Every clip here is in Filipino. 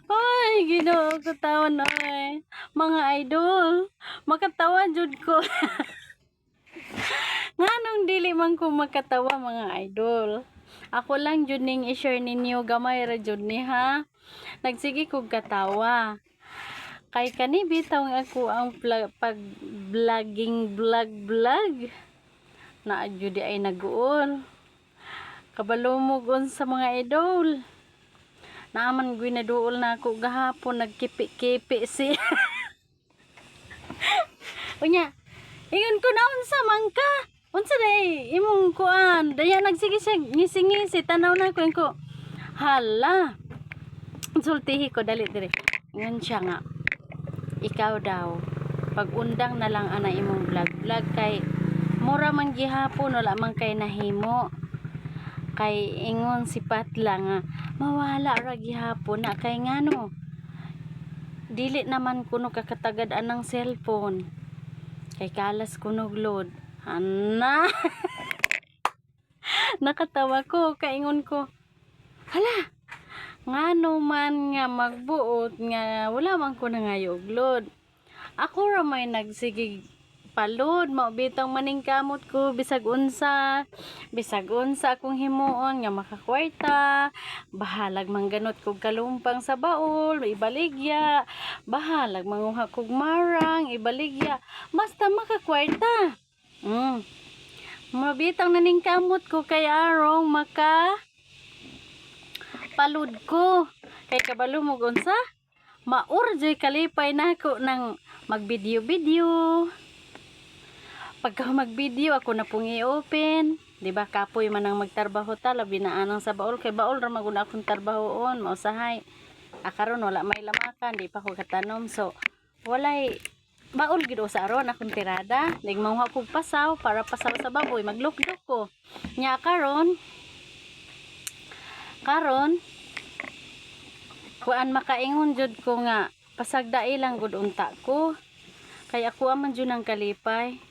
Ay, Ginoo ko tawon oy. Mga idol, makatawa jud ko. Nganong dili man ko makatawa mga idol. Ako lang jud ning i-share ninyo gamay ra jud ni ha. Nagsige kog katawa. Kay kani bitaw nga ako ang pag vlog na jud ay naguol. Kabalumog sa mga idol. Naaman ginaduol na ako gahapon nagkipi-kipi si. Unya, ingon ko na unsa man ka? Unsa day imong kuan? Daya nagsige siya ngisi-ngisi tanaw na ko. Hala. Sultihi ko dali dire. Ingon siya nga. Ikaw daw pag-undang na lang ana imong vlog kay mura man gihapon wala man kay nahimo. Kay ingon si Patla nga mawala ra gihapon na kay ngano dili naman kuno kakatagad anang cellphone kay kalas kuno load ana. Nakatawa ko kay ingon ko hala ngano man nga magbuot nga wala man ko nangayog load ako ra may nagsigig palod mao bitang maningkamot ko bisag unsa akong himuon nga makakwarta bahalag mangganot kog kalumpang sa baol ibaligya bahalag manguha kog marang ibaligya basta makakwarta mabitang naningkamot ko kay arong maka palud ko kay kabalo mo unsa maurjoy kalipay nako nang magvideo pagka mag-video ako na pong i-open, di ba kapoy man ang magtarbaho ta labi na anang sa baol kay baol ra maguna akong tarbahoon mausahay. Akaron wala may lamakan, di pa ko katanom so walay baol gid sa aron akong tirada, nig manguha kog pasaw para pasaw sa baboy maglukdok ko. Nya karon kuan makaingon jud ko nga pasagdai lang gud unta ko. Kay ako man jud ang kalipay.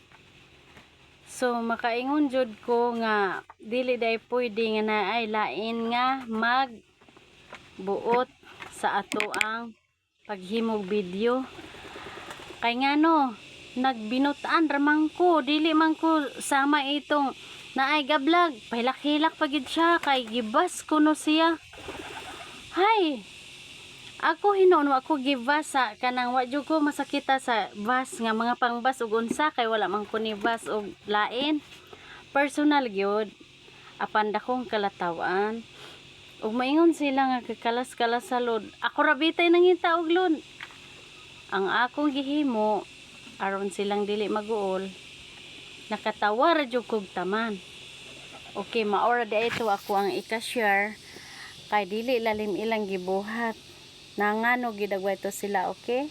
So makaingon jud ko nga dili day pwede nga naay lain nga magbuot sa ato ang paghimog video. Kay ngano nagbinutan ramang ko dili man ko sama itong naay gablag pahilak-hilak pagid siya kay gibas kuno siya. Hay ako hinuon ako gibas sa kanang wa jud ko masakita sa bus nga mga pangbas ug unsa kay wala man ko ni bus og lain personal gyud apan dakong kalatawan ug maingon sila nga kakalas-kalas sa lod ako ra bitay nangita og lod ang akong gihimo aron silang dili maguol nakatawa ra jud kog taman. Okay maora di ito ako ang ika-share kay dili lalim ilang gibuhat nangano gidagway to sila okay.